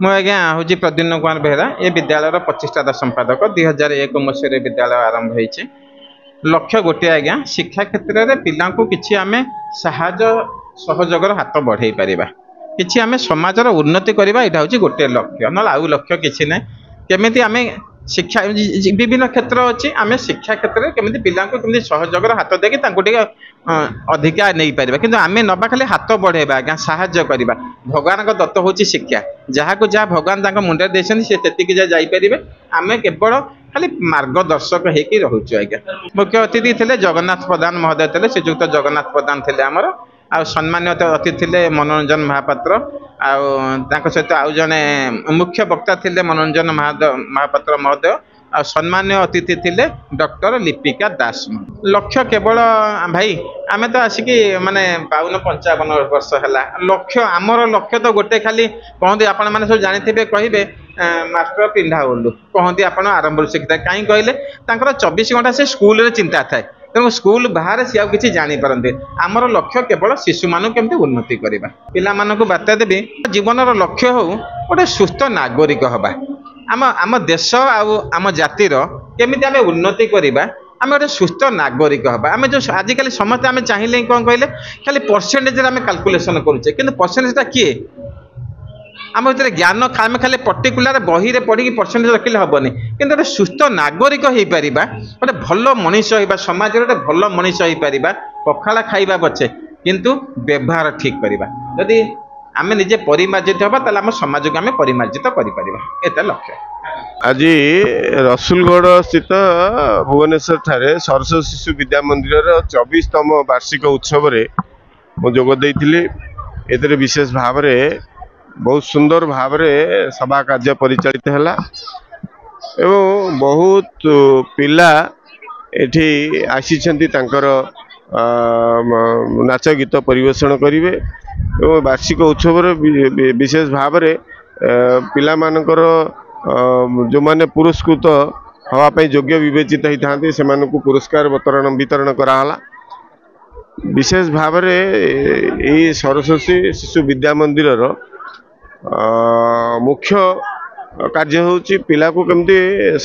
ମୁଁ ଆଜ୍ଞା ହଉଛି ପ୍ରଦ୍ୟୁମ୍ନ କୁମାର ବେହେରା ଏ ବିଦ୍ୟାଳୟର ପ୍ରତିଷ୍ଠାତା ସମ୍ପାଦକ 2001 ମସିହାରେ ବିଦ୍ୟାଳୟ ଆରମ୍ଭ ହେଇଛି। ଲକ୍ଷ୍ୟ ଗୋଟିଏ ଆଜ୍ଞା ଶିକ୍ଷା କ୍ଷେତ୍ରରେ ପିଲାଙ୍କୁ କିଛି ଆମେ ସାହାଯ୍ୟ ସହଯୋଗର ହାତ ବଢ଼େଇ ପାରିବା, କିଛି ଆମେ ସମାଜର ଉନ୍ନତି କରିବା, ଏଇଟା ହେଉଛି ଗୋଟିଏ ଲକ୍ଷ୍ୟ, ନହେଲେ ଆଉ ଲକ୍ଷ୍ୟ କିଛି ନାହିଁ। କେମିତି ଆମେ ଶିକ୍ଷା ବିଭିନ୍ନ କ୍ଷେତ୍ର ଅଛି, ଆମେ ଶିକ୍ଷା କ୍ଷେତ୍ରରେ କେମିତି ପିଲାଙ୍କୁ କେମିତି ସହଯୋଗର ହାତ ଦେଇକି ତାଙ୍କୁ ଟିକେ ଅଧିକା ନେଇପାରିବା, କିନ୍ତୁ ଆମେ ନବା ଖାଲି ହାତ ବଢ଼େଇବା ଆଜ୍ଞା, ସାହାଯ୍ୟ କରିବା। ଭଗବାନଙ୍କ ଦତ୍ତ ହେଉଛି ଶିକ୍ଷା, ଯାହାକୁ ଯାହା ଭଗବାନ ତାଙ୍କ ମୁଣ୍ଡରେ ଦେଇଛନ୍ତି ସେ ସେତିକି ଯାହା ଯାଇପାରିବେ। ଆମେ କେବଳ ଖାଲି ମାର୍ଗଦର୍ଶକ ହେଇକି ରହୁଛୁ ଆଜ୍ଞା। ମୁଖ୍ୟ ଅତିଥି ଥିଲେ ଜଗନ୍ନାଥ ପ୍ରଧାନ ମହୋଦୟ ଥିଲେ, ଶ୍ରୀଯୁକ୍ତ ଜଗନ୍ନାଥ ପ୍ରଧାନ ଥିଲେ ଆମର। ଆଉ ସମ୍ମାନିତ ଅତିଥି ଥିଲେ ମନୋରଞ୍ଜନ ମହାପାତ୍ର, ଆଉ ତାଙ୍କ ସହିତ ଆଉ ଜଣେ ମୁଖ୍ୟ ବକ୍ତା ଥିଲେ ମନୋରଞ୍ଜନ ମହାପାତ୍ର ମହୋଦୟ, ଆଉ ସମ୍ମାନୀୟ ଅତିଥି ଥିଲେ ଡକ୍ଟର ଲିପିକା ଦାସ। ଲକ୍ଷ୍ୟ କେବଳ ଭାଇ ଆମେ ତ ଆସିକି ମାନେ 52-55 ବର୍ଷ ହେଲା। ଲକ୍ଷ୍ୟ ଆମର ଲକ୍ଷ୍ୟ ତ ଗୋଟେ ଖାଲି କହନ୍ତି, ଆପଣ ମାନେ ସବୁ ଜାଣିଥିବେ, କହିବେ ମାଷ୍ଟର ପିନ୍ଧା ଓଲୁ କହନ୍ତି ଆପଣ ଆରମ୍ଭରୁ ଶିଖିଥାଏ। କାହିଁ କହିଲେ ତାଙ୍କର 24 ଘଣ୍ଟା ସେ ସ୍କୁଲରେ ଚିନ୍ତା ଥାଏ, ତେଣୁ ସ୍କୁଲ ବାହାରେ ସିଏ ଆଉ କିଛି ଜାଣିପାରନ୍ତି। ଆମର ଲକ୍ଷ୍ୟ କେବଳ ଶିଶୁମାନଙ୍କୁ କେମିତି ଉନ୍ନତି କରିବା। ପିଲାମାନଙ୍କୁ ବାର୍ତ୍ତା ଦେବି, ଜୀବନର ଲକ୍ଷ୍ୟ ହଉ ଗୋଟେ ସୁସ୍ଥ ନାଗରିକ ହେବା। ଆମ ଦେଶ ଆଉ ଆମ ଜାତିର କେମିତି ଆମେ ଉନ୍ନତି କରିବା, ଆମେ ଗୋଟେ ସୁସ୍ଥ ନାଗରିକ ହେବା। ଆମେ ଯେଉଁ ଆଜିକାଲି ସମସ୍ତେ ଆମେ ଚାହିଁଲେ କ'ଣ କହିଲେ, ଖାଲି ପରସେଣ୍ଟେଜରେ ଆମେ କାଲକୁଲେସନ୍ କରୁଛେ, କିନ୍ତୁ ପରସେଣ୍ଟେଜଟା କିଏ? ଆମ ଭିତରେ ଜ୍ଞାନ ଆମେ ଖାଲି ପର୍ଟିକୁଲାର ବହିରେ ପଢ଼ିକି ପରସେଣ୍ଟେଜ ରଖିଲେ ହେବନି, କିନ୍ତୁ ଗୋଟେ ସୁସ୍ଥ ନାଗରିକ ହେଇପାରିବା, ଗୋଟେ ଭଲ ମଣିଷ ହେବା, ସମାଜରେ ଗୋଟେ ଭଲ ମଣିଷ ହେଇପାରିବା। ପଖାଳ ଖାଇବା ପଛେ କିନ୍ତୁ ବ୍ୟବହାର ଠିକ୍ କରିବା। ଯଦି ଆମେ ନିଜେ ପରିମାର୍ଜିତ ହେବା ତାହେଲେ ଆମ ସମାଜକୁ ଆମେ ପରିମାର୍ଜିତ କରିପାରିବା। ଏଟା ଲକ୍ଷ୍ୟ। ଆଜି ରସୁଲଗଡ଼ ସ୍ଥିତ ଭୁବନେଶ୍ୱର ଠାରେ ସରସ୍ୱତୀ ଶିଶୁ ବିଦ୍ୟା ମନ୍ଦିରର 24ତମ ବାର୍ଷିକ ଉତ୍ସବରେ ମୁଁ ଯୋଗ ଦେଇଥିଲି। ଏଥିରେ ବିଶେଷ ଭାବରେ ବହୁତ ସୁନ୍ଦର ଭାବରେ ସଭା କାର୍ଯ୍ୟ ପରିଚାଳିତ ହେଲା ଏବଂ ବହୁତ ପିଲା ଏଠି ଆସିଛନ୍ତି ତାଙ୍କର ନାଚ ଗୀତ ପରିବେଷଣ କରିବେ ଏବଂ ବାର୍ଷିକ ଉତ୍ସବରେ ବିଶେଷ ଭାବରେ ପିଲାମାନଙ୍କର ଯେଉଁମାନେ ପୁରସ୍କୃତ ହେବା ପାଇଁ ଯୋଗ୍ୟ ବିବେଚିତ ହେଇଥାନ୍ତି ସେମାନଙ୍କୁ ପୁରସ୍କାର ବିତରଣ କରାହେଲା। ବିଶେଷ ଭାବରେ ଏହି ସରସ୍ୱତୀ ଶିଶୁ ବିଦ୍ୟା ମନ୍ଦିରର ମୁଖ୍ୟ କାର୍ଯ୍ୟ ହେଉଛି ପିଲାକୁ କେମିତି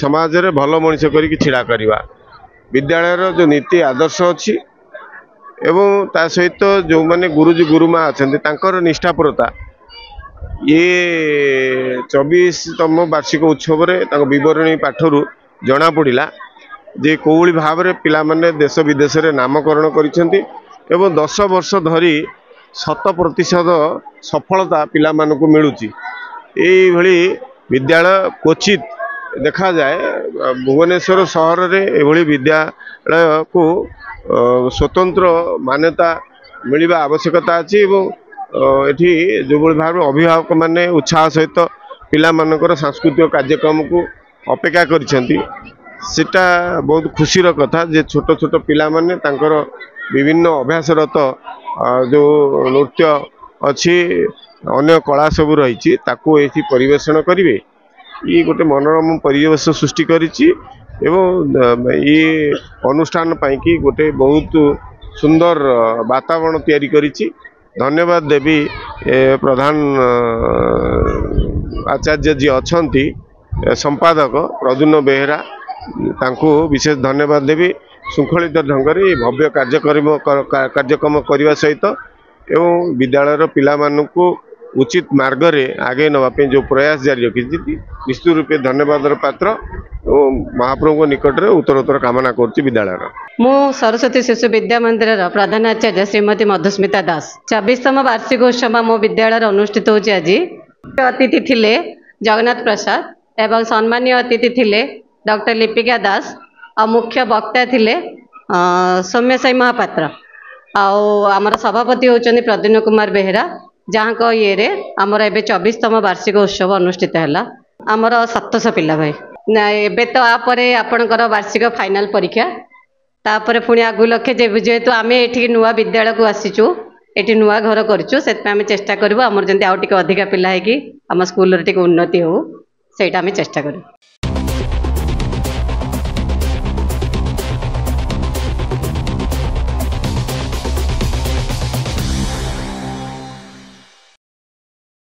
ସମାଜରେ ଭଲ ମଣିଷ କରିକି ଛିଡ଼ା କରିବା। ବିଦ୍ୟାଳୟର ଯେଉଁ ନୀତି ଆଦର୍ଶ ଅଛି ଏବଂ ତା ସହିତ ଯେଉଁମାନେ ଗୁରୁଜୀ ଗୁରୁମା ଅଛନ୍ତି ତାଙ୍କର ନିଷ୍ଠାପରତା, ଇଏ 24ତମ ବାର୍ଷିକ ଉତ୍ସବରେ ତାଙ୍କ ବିବରଣୀ ପାଠରୁ ଜଣାପଡ଼ିଲା ଯେ କେଉଁଭଳି ଭାବରେ ପିଲାମାନେ ଦେଶ ବିଦେଶରେ ନାମକରଣ କରିଛନ୍ତି ଏବଂ 10 ବର୍ଷ ଧରି 100% ସଫଳତା ପିଲାମାନଙ୍କୁ ମିଳୁଛି। ଏଇଭଳି ବିଦ୍ୟାଳୟ କ୍ୱଚିତ୍ ଦେଖାଯାଏ। ଭୁବନେଶ୍ୱର ସହରରେ ଏଭଳି ବିଦ୍ୟାଳୟକୁ ସ୍ୱତନ୍ତ୍ର ମାନ୍ୟତା ମିଳିବା ଆବଶ୍ୟକତା ଅଛି ଏବଂ ଏଠି ଯେଉଁଭଳି ଭାବରେ ଅଭିଭାବକମାନେ ଉତ୍ସାହ ସହିତ ପିଲାମାନଙ୍କର ସାଂସ୍କୃତିକ କାର୍ଯ୍ୟକ୍ରମକୁ ଅପେକ୍ଷା କରିଛନ୍ତି, ସେଟା ବହୁତ ଖୁସିର କଥା ଯେ ଛୋଟ ଛୋଟ ପିଲାମାନେ ତାଙ୍କର ବିଭିନ୍ନ ଅଭ୍ୟାସରତ ଯେଉଁ ନୃତ୍ୟ ଅଛି, ଅନ୍ୟ କଳା ସବୁ ରହିଛି, ତାକୁ ଏଠି ପରିବେଷଣ କରିବେ। ଇଏ ଗୋଟେ ମନୋରମ ପରିବେଶ ସୃଷ୍ଟି କରିଛି ଏବଂ ଇଏ ଅନୁଷ୍ଠାନ ପାଇଁକି ଗୋଟେ ବହୁତ ସୁନ୍ଦର ବାତାବରଣ ତିଆରି କରିଛି। ଧନ୍ୟବାଦ ଦେବି ପ୍ରଧାନ ଆଚାର୍ଯ୍ୟ ଯିଏ ଅଛନ୍ତି ସମ୍ପାଦକ ପ୍ରଦ୍ୟୁମ୍ନ ବେହେରା, ତାଙ୍କୁ ବିଶେଷ ଧନ୍ୟବାଦ ଦେବି। ଶୃଙ୍ଖଳିତ ଢଙ୍ଗରେ ଭବ୍ୟ କାର୍ଯ୍ୟକ୍ରମ କରିବା ସହିତ ଏବଂ ବିଦ୍ୟାଳୟର ପିଲାମାନଙ୍କୁ ଉଚିତ ମାର୍ଗରେ ଆଗେଇ ନେବା ପାଇଁ ଯେଉଁ ପ୍ରୟାସ ଜାରି ରଖିଛନ୍ତି, ନିଶ୍ଚିତ ରୂପେ ଧନ୍ୟବାଦର ପାତ୍ର ଏବଂ ମହାପ୍ରଭୁଙ୍କ ନିକଟରେ ଉତ୍ତରୋତ୍ତର କାମନା କରୁଛି ବିଦ୍ୟାଳୟର। ମୁଁ ସରସ୍ୱତୀ ଶିଶୁ ବିଦ୍ୟା ମନ୍ଦିରର ପ୍ରଧାନ ଆଚାର୍ଯ୍ୟ ଶ୍ରୀମତୀ ମଧୁସ୍ମିତା ଦାସ। 24ତମ ବାର୍ଷିକ ଉତ୍ସବ ମୋ ବିଦ୍ୟାଳୟରେ ଅନୁଷ୍ଠିତ ହେଉଛି। ଆଜି ଅତିଥି ଥିଲେ ଜଗନ୍ନାଥ ପ୍ରସାଦ ଏବଂ ସମ୍ମାନୀୟ ଅତିଥି ଥିଲେ ଡକ୍ଟର ଲିପିକା ଦାସ, ଆଉ ମୁଖ୍ୟ ବକ୍ତା ଥିଲେ ସୌମ୍ୟ ସାଇ ମହାପାତ୍ର, ଆଉ ଆମର ସଭାପତି ହେଉଛନ୍ତି ପ୍ରଦ୍ୟୁମ୍ନ କୁମାର ବେହେରା, ଯାହାଙ୍କ ଇଏରେ ଆମର ଏବେ 24ତମ ବାର୍ଷିକ ଉତ୍ସବ ଅନୁଷ୍ଠିତ ହେଲା। ଆମର 700 ପିଲା ଭାଇ। ନା ଏବେ ତ ଆପରେ ଆପଣଙ୍କର ବାର୍ଷିକ ଫାଇନାଲ ପରୀକ୍ଷା, ତାପରେ ପୁଣି ଆଗୁ ଲକ୍ଷ୍ୟ ଯେହେତୁ ଆମେ ଏଠିକି ନୂଆ ବିଦ୍ୟାଳୟକୁ ଆସିଛୁ, ଏଠି ନୂଆ ଘର କରିଛୁ, ସେଥିପାଇଁ ଆମେ ଚେଷ୍ଟା କରିବୁ ଆମର ଯେମିତି ଆଉ ଟିକେ ଅଧିକା ପିଲା ହେଇକି ଆମ ସ୍କୁଲର ଟିକେ ଉନ୍ନତି ହେଉ, ସେଇଟା ଆମେ ଚେଷ୍ଟା କରିବୁ।